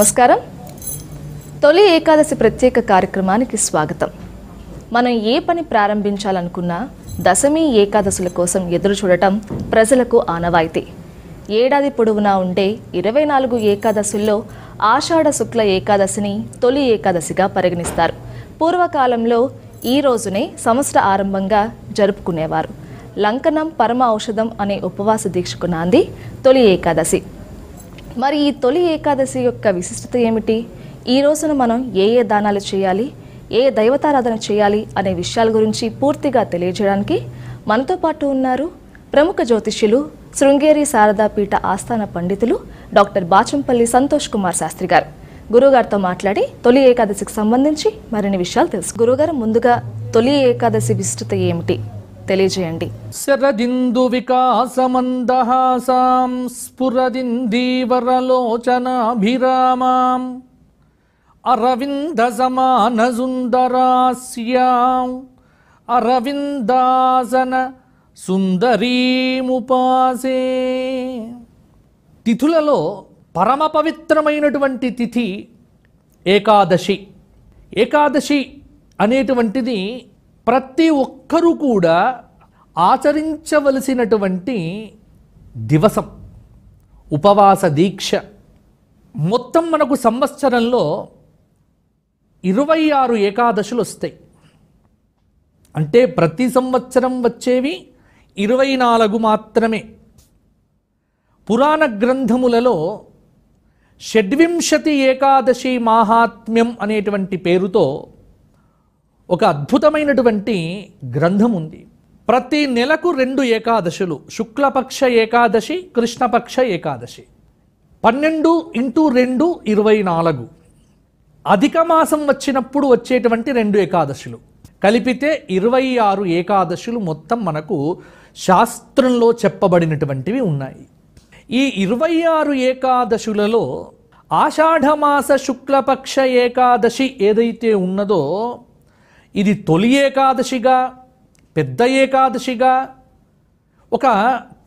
నమస్కారం. తొలి ఏకాదశి ప్రత్యేక కార్యక్రమానికి స్వాగతం. మనం ఏ పని ప్రారంభించాలనుకున్నా దశమి ఏకాదశుల కోసం ఎదురు చూడటం ప్రజలకు ఆనవాయితీ. ఏడాది పొడవునా ఉండే 24 ఏకాదశుల్లో ఆషాఢ శుక్ల ఏకాదశిని తొలి ఏకాదశిగా పరిగణిస్తారు. పూర్వకాలంలో ఈ రోజునే సంవత్సర ఆరంభంగా జరుపుకునేవారు. లంకనం పరమ ఔషధం అనే ఉపవాస దీక్షకు నాంది తొలి ఏకాదశి. మరి ఈ తొలి ఏకాదశి యొక్క విశిష్టత ఏమిటి? ఈ రోజున మనం ఏ దానాలు చేయాలి, ఏ దైవతారాధన చేయాలి అనే విషయాల గురించి పూర్తిగా తెలియజేయడానికి మనతో పాటు ఉన్నారు ప్రముఖ జ్యోతిష్యులు, శృంగేరి శారదాపీఠ ఆస్థాన పండితులు డాక్టర్ బాచంపల్లి సంతోష్ కుమార్ శాస్త్రి గారు. గురుగారితో మాట్లాడి తొలి ఏకాదశికి సంబంధించి మరిన్ని విషయాలు తెలుసు. గురుగారు, ముందుగా తొలి ఏకాదశి విశిష్టత ఏమిటి తెలియజేయండి. శరదిందు వికాసమందహాసాం స్ఫురదిందీవరలోచనాభిరామాం అరవింద సమానసుందరాస్యాం అరవిందాసన సుందరీముపాసే. తిథులలో పరమ పవిత్రమైనటువంటి తిథి ఏకాదశి. ఏకాదశి అనేటువంటిది ప్రతి ఒక్కరూ కూడా ఆచరించవలసినటువంటి దివసం, ఉపవాస దీక్ష. మొత్తం మనకు సంవత్సరంలో 26 ఏకాదశులు వస్తాయి. అంటే ప్రతి సంవత్సరం వచ్చేవి 24 మాత్రమే. పురాణ గ్రంథములలో షడ్వింశతి ఏకాదశి మాహాత్మ్యం అనేటువంటి పేరుతో ఒక అద్భుతమైనటువంటి గ్రంథం ఉంది. ప్రతి నెలకు 2 ఏకాదశులు, శుక్లపక్ష ఏకాదశి, కృష్ణపక్ష ఏకాదశి. 12 × 2 24. అధిక మాసం వచ్చినప్పుడు వచ్చేటువంటి 2 ఏకాదశులు కలిపితే 26 ఏకాదశులు మొత్తం మనకు శాస్త్రంలో చెప్పబడినటువంటివి ఉన్నాయి. ఈ 26 ఏకాదశులలో ఆషాఢమాస శుక్లపక్ష ఏకాదశి ఏదైతే ఉన్నదో ఇది తొలి ఏకాదశిగా, పెద్ద ఏకాదశిగా ఒక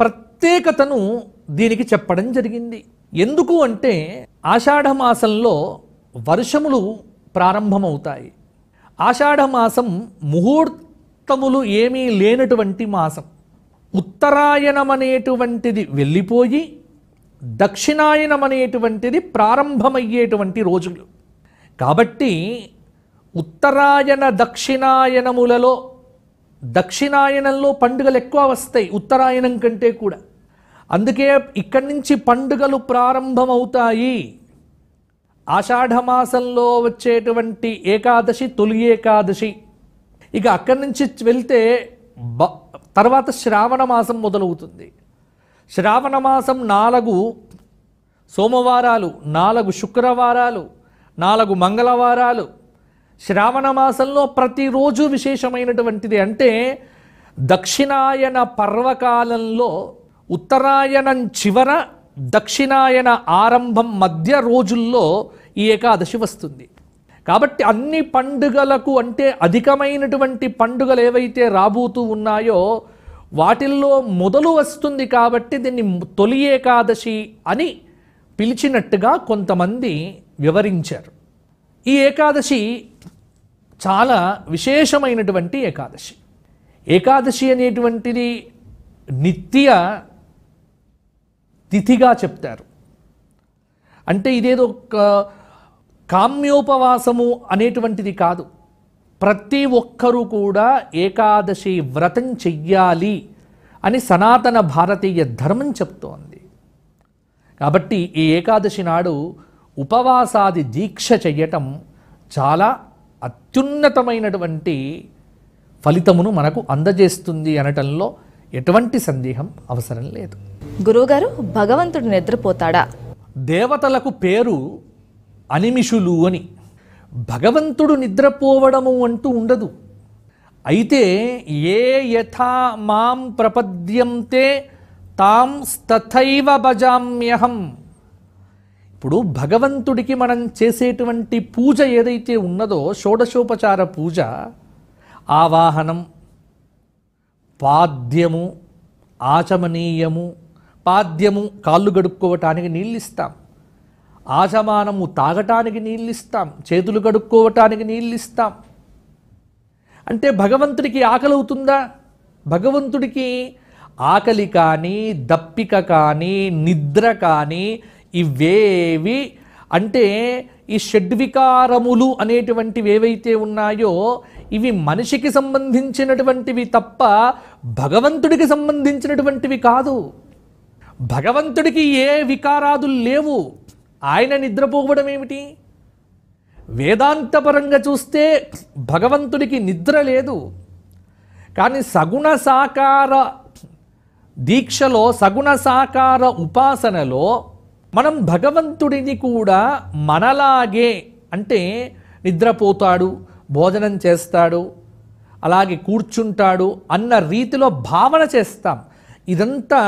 ప్రత్యేకతను దీనికి చెప్పడం జరిగింది. ఎందుకు అంటే ఆషాఢమాసంలో వర్షములు ప్రారంభమవుతాయి. ఆషాఢమాసం ముహూర్తములు ఏమీ లేనటువంటి మాసం. ఉత్తరాయణం అనేటువంటిది వెళ్ళిపోయి దక్షిణాయనం అనేటువంటిది ప్రారంభమయ్యేటువంటి రోజులు. కాబట్టి ఉత్తరాయణ దక్షిణాయనములలో దక్షిణాయనంలో పండుగలు ఎక్కువ వస్తాయి ఉత్తరాయణం కంటే కూడా. అందుకే ఇక్కడి నుంచి పండుగలు ప్రారంభమవుతాయి. ఆషాఢమాసంలో వచ్చేటువంటి ఏకాదశి తొలి ఏకాదశి. ఇక అక్కడి నుంచి వెళ్తే తర్వాత శ్రావణ మాసం మొదలవుతుంది. శ్రావణ మాసం 4 సోమవారాలు, 4 శుక్రవారాలు, 4 మంగళవారాలు. శ్రావణ మాసంలో ప్రతిరోజు విశేషమైనటువంటిది. అంటే దక్షిణాయన పర్వకాలంలో ఉత్తరాయణం చివర, దక్షిణాయన ఆరంభం మధ్య రోజుల్లో ఈ ఏకాదశి వస్తుంది. కాబట్టి అన్ని పండుగలకు, అంటే అధికమైనటువంటి పండుగలు ఏవైతే రాబోతూ ఉన్నాయో వాటిల్లో మొదలు వస్తుంది. కాబట్టి దీన్ని తొలి ఏకాదశి అని పిలిచినట్టుగా కొంతమంది వివరించారు. ఈ ఏకాదశి చాలా విశేషమైనటువంటి ఏకాదశి. ఏకాదశి అనేటువంటిది నిత్య తిథిగా చెప్తారు. అంటే ఇదేదో కామ్యోపవాసము అనేటువంటిది కాదు. ప్రతి ఒక్కరూ కూడా ఏకాదశి వ్రతం చెయ్యాలి అని సనాతన భారతీయ ధర్మం చెప్తోంది. కాబట్టి ఈ ఏకాదశి నాడు ఉపవాసాది దీక్ష చెయ్యటం చాలా అత్యున్నతమైనటువంటి ఫలితమును మనకు అందజేస్తుంది అనటంలో ఎటువంటి సందేహం అవసరం లేదు. గురువుగారు, భగవంతుడు నిద్రపోతాడా? దేవతలకు పేరు అనిమిషులు అని. భగవంతుడు నిద్రపోవడము అంటూ ఉండదు. అయితే ఏ యథా మాం ప్రపద్యంతే తాం తథైవ భజామ్యహం. ఇప్పుడు భగవంతుడికి మనం చేసేటువంటి పూజ ఏదైతే ఉన్నదో షోడశోపచార పూజ, ఆవాహనం, పాద్యము, ఆచమనీయము, పాద్యము కాళ్ళు గడుక్కోవటానికి నీళ్ళు ఇస్తాం. ఆచమానము తాగటానికి నీళ్ళు ఇస్తాం, చేతులు కడుక్కోవటానికి నీళ్ళు ఇస్తాం. అంటే భగవంతుడికి ఆకలి అవుతుందా? భగవంతుడికి ఆకలి కానీ, దప్పిక కానీ, నిద్ర కానీ ఇవేవి అంటే ఈ షడ్వికారములు అనేటువంటివి ఏవైతే ఉన్నాయో ఇవి మనిషికి సంబంధించినటువంటివి తప్ప భగవంతుడికి సంబంధించినటువంటివి కాదు. భగవంతుడికి ఏ వికారాదులు లేవు. ఆయన నిద్రపోవడం ఏమిటి? వేదాంతపరంగా చూస్తే భగవంతుడికి నిద్ర లేదు. కానీ సగుణ సాకార దీక్షలో, సగుణ సాకార ఉపాసనలో మనం భగవంతుడిని కూడా మనలాగే అంటే నిద్రపోతాడు, భోజనం చేస్తాడు, అలాగే కూర్చుంటాడు అన్న రీతిలో భావన చేస్తాం. ఇదంతా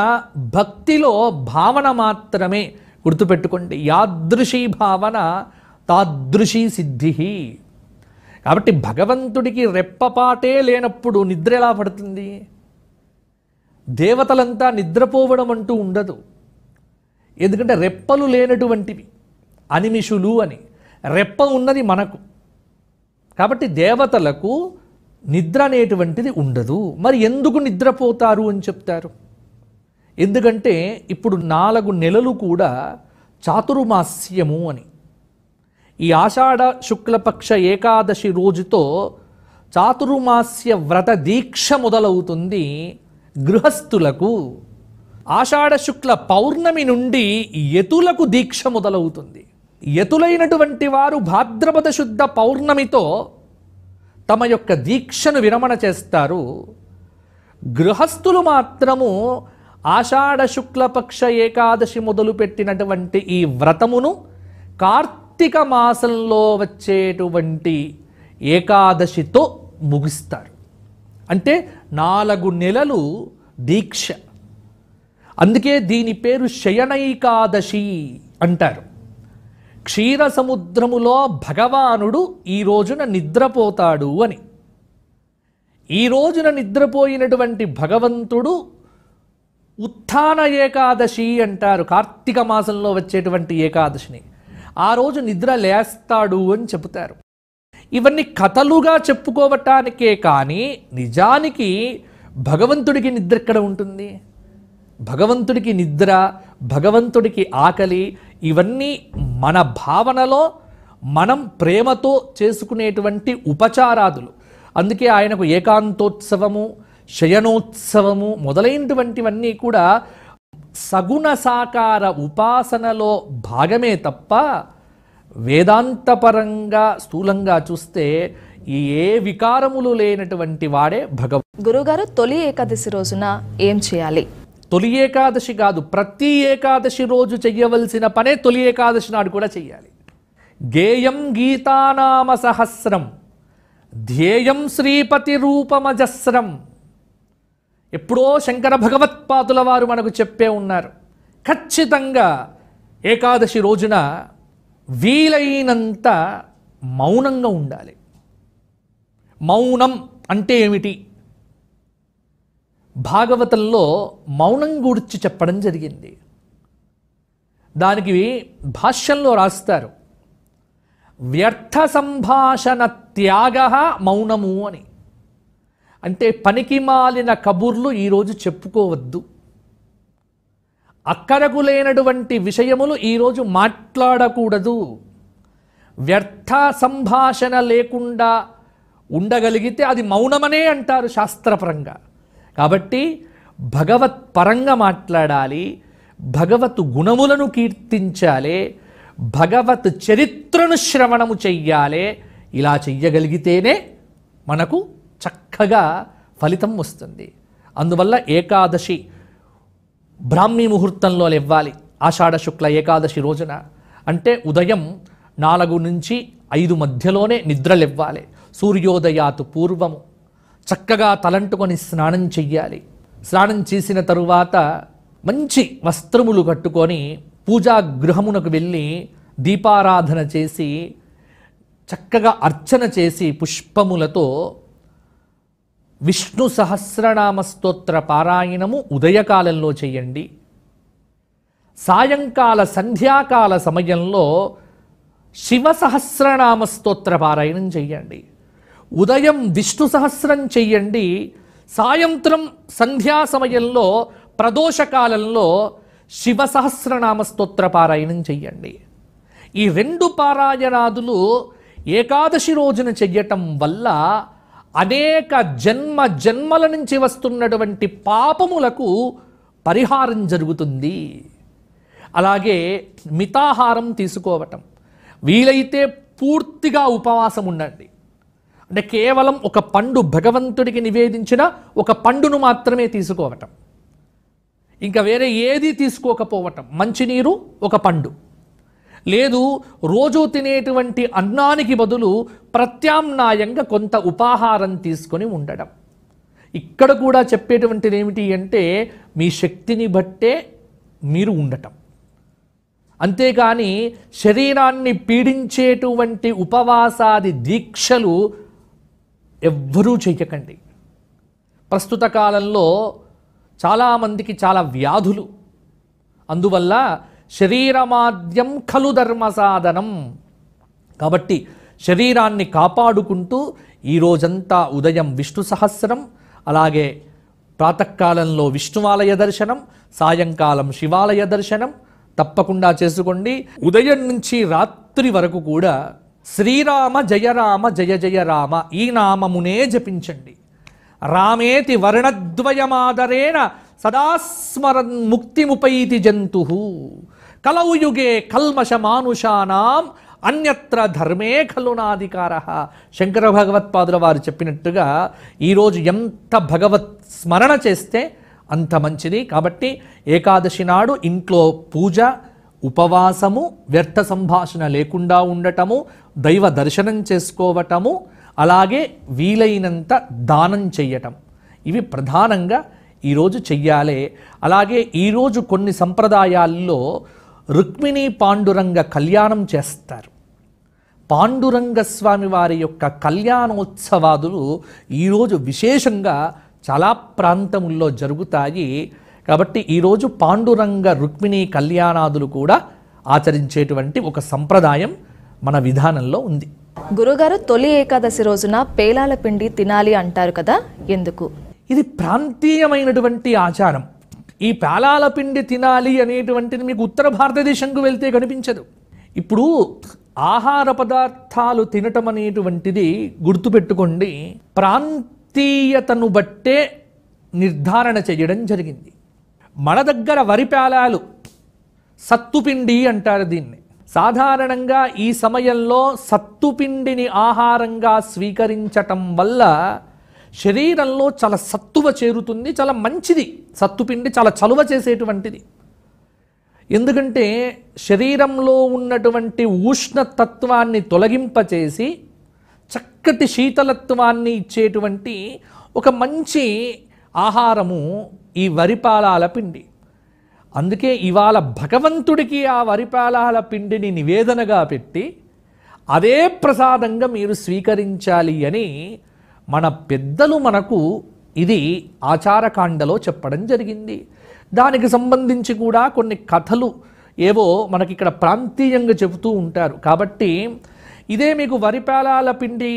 భక్తిలో భావన మాత్రమే. గుర్తుపెట్టుకోండి, యాదృశీ భావన తాదృశీ సిద్ధి. కాబట్టి భగవంతుడికి రెప్పపాటే లేనప్పుడు నిద్ర ఎలా పడుతుంది? దేవతలంతా నిద్రపోవడం అంటూ ఉండదు. ఎందుకంటే రెప్పలు లేనటువంటివి అనిమిషులు అని. రెప్ప ఉన్నది మనకు. కాబట్టి దేవతలకు నిద్ర అనేటువంటిది ఉండదు. మరి ఎందుకు నిద్రపోతారు అని చెప్తారు? ఎందుకంటే ఇప్పుడు 4 నెలలు కూడా చాతుర్మాస్యము అని. ఈ ఆషాఢ శుక్లపక్ష ఏకాదశి రోజుతో చాతుర్మాస్య వ్రత దీక్ష మొదలవుతుంది గృహస్థులకు. ఆషాఢ శుక్ల పౌర్ణమి నుండి యతులకు దీక్ష మొదలవుతుంది. యతులైనటువంటి వారు భాద్రపద శుద్ధ పౌర్ణమితో తమ యొక్క దీక్షను విరమణ చేస్తారు. గృహస్థులు మాత్రము ఆషాఢ శుక్లపక్ష ఏకాదశి మొదలుపెట్టినటువంటి ఈ వ్రతమును కార్తీక మాసంలో వచ్చేటువంటి ఏకాదశితో ముగిస్తారు. అంటే 4 నెలలు దీక్ష. అందుకే దీని పేరు శయనైకాదశి అంటారు. క్షీర సముద్రములో భగవానుడు ఈ రోజున నిద్రపోతాడు అని. ఈ రోజున నిద్రపోయినటువంటి భగవంతుడు ఉత్థాన ఏకాదశి అంటారు. కార్తీక మాసంలో వచ్చేటువంటి ఏకాదశిని ఆ రోజు నిద్ర లేస్తాడు అని చెబుతారు. ఇవన్నీ కథలుగా చెప్పుకోవటానికే కానీ నిజానికి భగవంతుడికి నిద్ర ఎక్కడ ఉంటుంది? భగవంతుడికి నిద్ర, భగవంతుడికి ఆకలి ఇవన్నీ మన భావనలో మనం ప్రేమతో చేసుకునేటువంటి ఉపచారాదులు. అందుకే ఆయనకు ఏకాంతోత్సవము, శయనోత్సవము మొదలైనటువంటివన్నీ కూడా సగుణ సాకార ఉపాసనలో భాగమే తప్ప వేదాంతపరంగా స్థూలంగా చూస్తే ఏ వికారములు లేనటువంటి వాడే భగవంతుడు. గురుగారు, తొలి ఏకాదశి రోజున ఏం చేయాలి? తొలి ఏకాదశి కాదు, ప్రతి ఏకాదశి రోజు చెయ్యవలసిన పనే తొలి ఏకాదశి నాడు కూడా చెయ్యాలి. గేయం గీతానామ సహస్రం ధ్యేయం శ్రీపతి రూపమజస్రం. ఎప్పుడో శంకర భగవత్పాదుల వారు మనకు చెప్పే ఉన్నారు. ఖచ్చితంగా ఏకాదశి రోజున వీలైనంత మౌనంగా ఉండాలి. మౌనం అంటే ఏమిటి? భాగవతంలో మౌనం గురించి చెప్పడం జరిగింది. దానికి భాష్యంలో రాస్తారు, వ్యర్థ సంభాషణ త్యాగ మౌనము అని. అంటే పనికి మాలిన కబుర్లు ఈరోజు చెప్పుకోవద్దు, అక్కరకు లేనటువంటి విషయములు ఈరోజు మాట్లాడకూడదు. వ్యర్థ సంభాషణ లేకుండా ఉండగలిగితే అది మౌనమనే అంటారు శాస్త్రపరంగా. కాబట్టి భగవత్ పరంగా మాట్లాడాలి, భగవత్ గుణములను కీర్తించాలి, భగవత్ చరిత్రను శ్రవణము చెయ్యాలి. ఇలా చెయ్యగలిగితేనే మనకు చక్కగా ఫలితం వస్తుంది. అందువల్ల ఏకాదశి బ్రాహ్మీ ముహూర్తంలో లేవ్వాలి. ఆషాఢ శుక్ల ఏకాదశి రోజున అంటే ఉదయం 4 నుంచి 5 మధ్యలోనే నిద్రలేవ్వాలి. సూర్యోదయాతు పూర్వము చక్కగా తలంటుకొని స్నానం చెయ్యాలి. స్నానం చేసిన తరువాత మంచి వస్త్రములు కట్టుకొని పూజా గృహమునకు వెళ్ళి దీపారాధన చేసి చక్కగా అర్చన చేసి పుష్పములతో విష్ణు సహస్రనామ స్తోత్ర పారాయణము ఉదయకాలంలో చేయండి. సాయంకాల సంధ్యాకాల సమయంలో శివ సహస్రనామ స్తోత్ర పారాయణం చెయ్యండి. ఉదయం విష్ణు సహస్రం చెయ్యండి. సాయంత్రం సంధ్యా సమయంలో ప్రదోషకాలంలో శివ సహస్రనామ స్తోత్ర పారాయణం చెయ్యండి. ఈ 2 పారాయణాదులు ఏకాదశి రోజున చెయ్యటం వల్ల అనేక జన్మల నుంచి వస్తున్నటువంటి పాపములకు పరిహారం జరుగుతుంది. అలాగే మితాహారం తీసుకోవటం, వీలైతే పూర్తిగా ఉపవాసం ఉండండి. అంటే కేవలం ఒక పండు భగవంతుడికి నివేదించిన ఒక పండును మాత్రమే తీసుకోవటం, ఇంకా వేరే ఏది తీసుకోకపోవటం. మంచినీరు, ఒక పండు, లేదు రోజు తినేటువంటి అన్నానికి బదులు ప్రత్యామ్నాయంగా కొంత ఉపాహారం తీసుకొని ఉండడం. ఇక్కడ కూడా చెప్పేటువంటిది ఏమిటి అంటే మీ శక్తిని బట్టే మీరు ఉండటం, అంతేకాని శరీరాన్ని పీడించేటువంటి ఉపవాసాది దీక్షలు ఎవ్వరూ చెయ్యకండి. ప్రస్తుత కాలంలో చాలామందికి చాలా వ్యాధులు, అందువల్ల శరీరమాద్యం ఖలు ధర్మ సాధనం. కాబట్టి శరీరాన్ని కాపాడుకుంటూ ఈరోజంతా ఉదయం విష్ణు సహస్రం, అలాగే ప్రాతకాలంలో విష్ణువాలయ దర్శనం, సాయంకాలం శివాలయ దర్శనం తప్పకుండా చేసుకోండి. ఉదయం నుంచి రాత్రి వరకు కూడా శ్రీరామ జయ రామ జయ జయ రామ ఈ నామమునే జపించండి. రామేతి వర్ణద్వయమాదరేణ సదాస్మరన్ ముక్తిముపైతి జంతు కలౌ యుగే కల్మషమానుషానాం అన్యత్ర ధర్మే ఖలు నాధికార. శంకర భగవత్పాదుల వారు చెప్పినట్టుగా ఈరోజు ఎంత భగవత్ స్మరణ చేస్తే అంత మంచిది. కాబట్టి ఏకాదశి నాడు ఇంట్లో పూజ, ఉపవాసము, వ్యర్థ సంభాషణ లేకుండా ఉండటము, దైవ దర్శనం చేసుకోవటము, అలాగే వీలైనంత దానం చెయ్యటం, ఇవి ప్రధానంగా ఈరోజు చెయ్యాలి. అలాగే ఈరోజు కొన్ని సంప్రదాయాల్లో రుక్మిణీ పాండురంగ కళ్యాణం చేస్తారు. పాండురంగ స్వామి వారి యొక్క కళ్యాణోత్సవాదులు ఈరోజు విశేషంగా చాలా ప్రాంతముల్లో జరుగుతాయి. కాబట్టి ఈరోజు పాండురంగ రుక్మిణీ కళ్యాణాదులు కూడా ఆచరించేటువంటి ఒక సంప్రదాయం మన విధానంలో ఉంది. గురుగారు, తొలి ఏకాదశి రోజున పేలాల పిండి తినాలి అంటారు కదా, ఎందుకు? ఇది ప్రాంతీయమైనటువంటి ఆచారం. ఈ పేలాల పిండి తినాలి అనేటువంటిది మీకు ఉత్తర భారతదేశంకు వెళ్తే కనిపించదు. ఇప్పుడు ఆహార పదార్థాలు తినటం అనేటువంటిది గుర్తుపెట్టుకోండి, ప్రాంతీయతను బట్టే నిర్ధారణ చేయడం జరిగింది. మన దగ్గర వరి పేలాలు, సత్తుపిండి అంటారు దీన్ని. సాధారణంగా ఈ సమయంలో సత్తుపిండిని ఆహారంగా స్వీకరించటం వల్ల శరీరంలో చాలా సత్తువ చేరుతుంది, చాలా మంచిది. సత్తుపిండి చాలా చలువ చేసేటువంటిది. ఎందుకంటే శరీరంలో ఉన్నటువంటి ఉష్ణతత్వాన్ని తొలగింపచేసి చక్కటి శీతలత్వాన్ని ఇచ్చేటువంటి ఒక మంచి ఆహారము ఈ వరిపాలాల పిండి. అందుకే ఇవాళ భగవంతుడికి ఆ వరిపాలాల పిండిని నివేదనగా పెట్టి అదే ప్రసాదంగా మీరు స్వీకరించాలి అని మన పెద్దలు మనకు ఇది ఆచారకాండలో చెప్పడం జరిగింది. దానికి సంబంధించి కూడా కొన్ని కథలు ఏవో మనకి ఇక్కడ ప్రాంతీయంగా చెబుతూ ఉంటారు. కాబట్టి ఇదే మీకు వరిపాలాల పిండి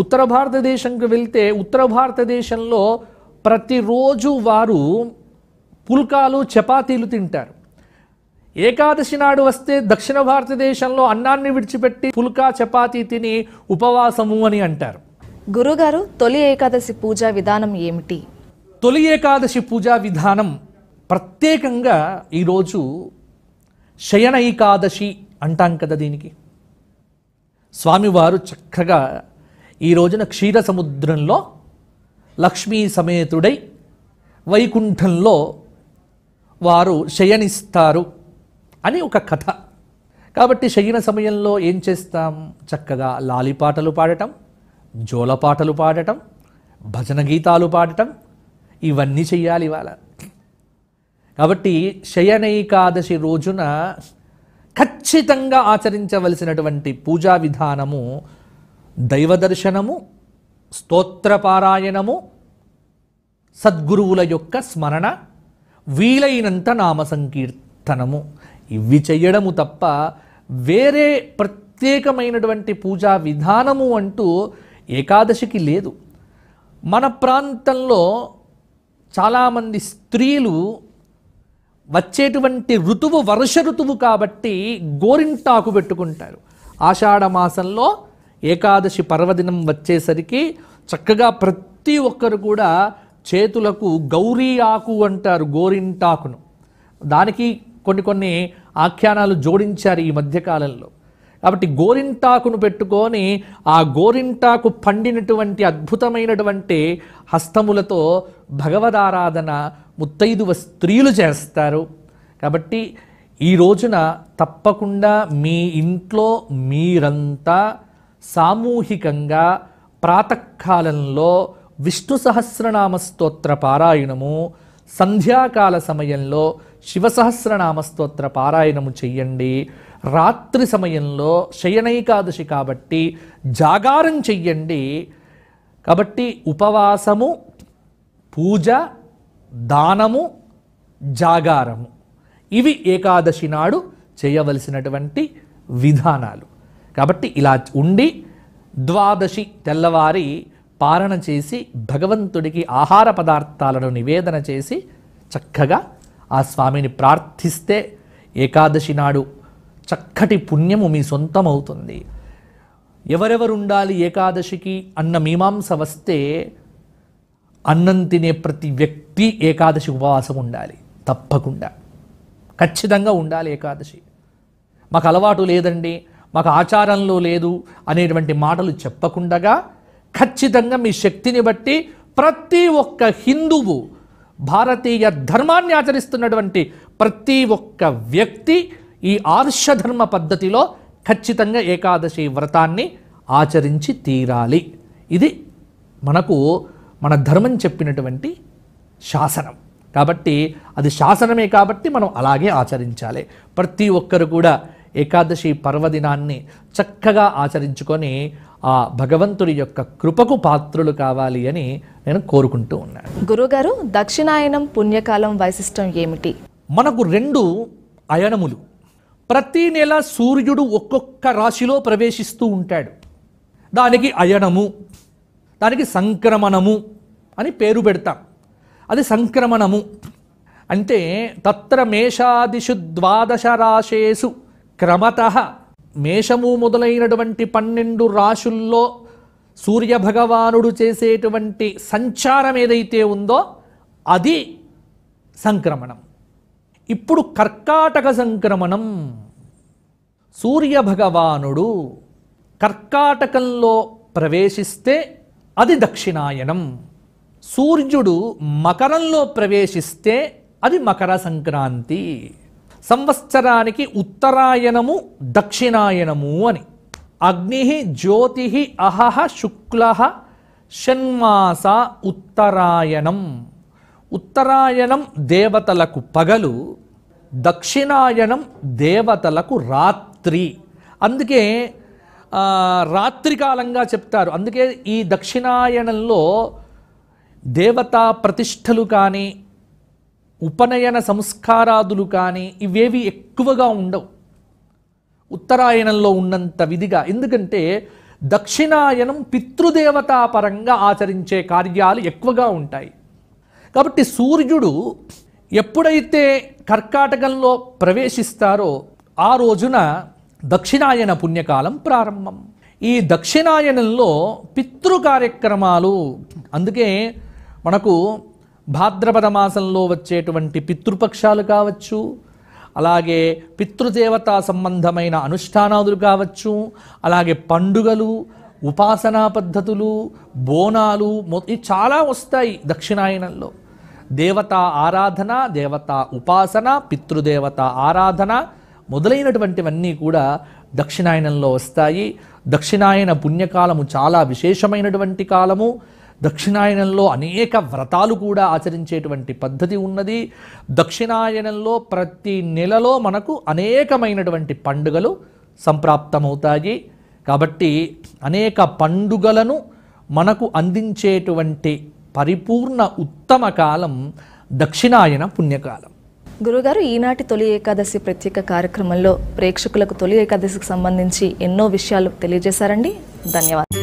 ఉత్తర భారతదేశంకి వెళ్తే ఉత్తర భారతదేశంలో ప్రతిరోజు వారు పుల్కాలు, చపాతీలు తింటారు. ఏకాదశి నాడు వస్తే దక్షిణ భారతదేశంలో అన్నాన్ని విడిచిపెట్టి పుల్కా, చపాతీ తిని ఉపవాసము అని అంటారు. గురుగారు, తొలి ఏకాదశి పూజా విధానం ఏమిటి? తొలి ఏకాదశి పూజా విధానం ప్రత్యేకంగా ఈరోజు శయన ఏకాదశి అంటాం కదా. దీనికి స్వామివారు చక్కగా ఈ రోజున క్షీర సముద్రంలో లక్ష్మీ సమేతుడై వైకుంఠంలో వారు శయనిస్తారు అని ఒక కథ. కాబట్టి శయన సమయంలో ఏం చేస్తాం? చక్కగా లాలిపాటలు పాడటం, జోలపాటలు పాడటం, భజన గీతాలు పాడటం, ఇవన్నీ చెయ్యాలి ఇవాళ. కాబట్టి శయనైకాదశి రోజున ఖచ్చితంగా ఆచరించవలసినటువంటి పూజా విధానము దైవదర్శనము, స్తోత్రపారాయణము, సద్గురువుల యొక్క స్మరణ, వీలైనంత నామ కీర్తనము ఇవి చెయ్యడము తప్ప వేరే ప్రత్యేకమైనటువంటి పూజా విధానము అంటూ ఏకాదశికి లేదు. మన ప్రాంతంలో చాలామంది స్త్రీలు వచ్చేటువంటి ఋతువు వర్ష ఋతువు కాబట్టి గోరింటాకు పెట్టుకుంటారు. ఆషాఢ మాసంలో ఏకాదశి పర్వదినం వచ్చేసరికి చక్కగా ప్రతి ఒక్కరు కూడా చేతులకు గౌరీ ఆకు అంటారు, గోరింటాకును. దానికి కొన్ని ఆఖ్యానాలు జోడించారు ఈ మధ్యకాలంలో. కాబట్టి గోరింటాకును పెట్టుకొని ఆ గోరింటాకు పండినటువంటి అద్భుతమైనటువంటి హస్తములతో భగవదారాధన ముత్తైదువ స్త్రీలు చేస్తారు. కాబట్టి ఈ రోజున తప్పకుండా మీ ఇంట్లో మీరంతా సామూహికంగా ప్రాతకాలంలో విష్ణు సహస్రనామ స్తోత్ర పారాయణము, సంధ్యాకాల సమయంలో శివ సహస్రనామ స్తోత్ర పారాయణము చెయ్యండి. రాత్రి సమయంలో శయనైకాదశి కాబట్టి జాగారం చెయ్యండి. కాబట్టి ఉపవాసము, పూజ, దానము, జాగారము ఇవి ఏకాదశి నాడు చేయవలసినటువంటి విధానాలు. కాబట్టి ఇలా ఉండి ద్వాదశి తెల్లవారి పారణ చేసి భగవంతుడికి ఆహార పదార్థాలను నివేదన చేసి చక్కగా ఆ స్వామిని ప్రార్థిస్తే ఏకాదశి నాడు చక్కటి పుణ్యము మీ సొంతం అవుతుంది. ఎవరెవరు ఉండాలి ఏకాదశికి అన్న మీమాంస వస్తే అన్నం తినే ప్రతి వ్యక్తి ఏకాదశి ఉపవాసం ఉండాలి. తప్పకుండా ఖచ్చితంగా ఉండాలి ఏకాదశి. మాకు అలవాటు లేదండి, మాకు ఆచారంలో లేదు అనేటువంటి మాటలు చెప్పకుండగా ఖచ్చితంగా మీ శక్తిని బట్టి ప్రతి ఒక్క హిందువు, భారతీయ ధర్మాన్ని ఆచరిస్తున్నటువంటి ప్రతి ఒక్క వ్యక్తి ఈ ఆర్షధర్మ పద్ధతిలో ఖచ్చితంగా ఏకాదశి వ్రతాన్ని ఆచరించి తీరాలి. ఇది మనకు మన ధర్మం చెప్పినటువంటి శాసనం. కాబట్టి అది శాసనమే కాబట్టి మనం అలాగే ఆచరించాలి. ప్రతి ఒక్కరు కూడా ఏకాదశి పర్వదినాన్ని చక్కగా ఆచరించుకొని ఆ భగవంతుడి యొక్క కృపకు పాత్రులు కావాలి అని నేను కోరుకుంటూ ఉన్నాను. గురుగారు, దక్షిణాయనం పుణ్యకాలం వైశిష్టం ఏమిటి? మనకు 2 అయనములు. ప్రతి నెల సూర్యుడు ఒక్కొక్క రాశిలో ప్రవేశిస్తూ ఉంటాడు. దానికి అయనము, దానికి సంక్రమణము అని పేరు పెడతాం. అది సంక్రమణము అంటే తత్ర మేషాదిషు ద్వాదశ రాశేషు క్రమతః, మేషము మొదలైనటువంటి 12 రాశుల్లో సూర్యభగవానుడు చేసేటువంటి సంచారం ఏదైతే ఉందో అది సంక్రమణం. ఇప్పుడు కర్కాటక సంక్రమణం. సూర్యభగవానుడు కర్కాటకంలో ప్రవేశిస్తే అది దక్షిణాయనం. సూర్యుడు మకరంలో ప్రవేశిస్తే అది మకర సంక్రాంతి. సంవత్సరానికి ఉత్తరాయణము, దక్షిణాయనము అని. అగ్ని జ్యోతి అహః శుక్ల షణ్మాస ఉత్తరాయణం. ఉత్తరాయణం దేవతలకు పగలు, దక్షిణాయనం దేవతలకు రాత్రి. అందుకే రాత్రికాలంగా చెప్తారు. అందుకే ఈ దక్షిణాయనంలో దేవతా ప్రతిష్టలు కానీ ఉపనయన సంస్కారాదులు కానీ ఇవేవి ఎక్కువగా ఉండవు ఉత్తరాయణంలో ఉన్నంత విధిగా. ఎందుకంటే దక్షిణాయనం పితృదేవతాపరంగా ఆచరించే కార్యాలు ఎక్కువగా ఉంటాయి. కాబట్టి సూర్యుడు ఎప్పుడైతే కర్కాటకంలో ప్రవేశిస్తారో ఆ రోజున దక్షిణాయన పుణ్యకాలం ప్రారంభం. ఈ దక్షిణాయనంలో పితృ కార్యక్రమాలు, అందుకే మనకు భాద్రపద మాసంలో వచ్చేటువంటి పితృపక్షాలు కావచ్చు, అలాగే పితృదేవతా సంబంధమైన అనుష్ఠానాదులు కావచ్చు, అలాగే పండుగలు, ఉపాసనా పద్ధతులు, బోనాలు ఇవి చాలా వస్తాయి దక్షిణాయనంలో. దేవతా ఆరాధన, దేవతా ఉపాసన, పితృదేవత ఆరాధన మొదలైనటువంటివన్నీ కూడా దక్షిణాయనంలో వస్తాయి. దక్షిణాయన పుణ్యకాలము చాలా విశేషమైనటువంటి కాలము. దక్షిణాయనంలో అనేక వ్రతాలు కూడా ఆచరించేటువంటి పద్ధతి ఉన్నది. దక్షిణాయనంలో ప్రతి నెలలో మనకు అనేకమైనటువంటి పండుగలు సంప్రాప్తమవుతాయి. కాబట్టి అనేక పండుగలను మనకు అందించేటువంటి పరిపూర్ణ ఉత్తమ కాలం దక్షిణాయన పుణ్యకాలం. గురుగారు, ఈనాటి తొలి ఏకాదశి ప్రత్యేక కార్యక్రమంలో ప్రేక్షకులకు తొలి ఏకాదశికి సంబంధించి ఎన్నో విషయాలు తెలియజేశారండి. ధన్యవాదాలు.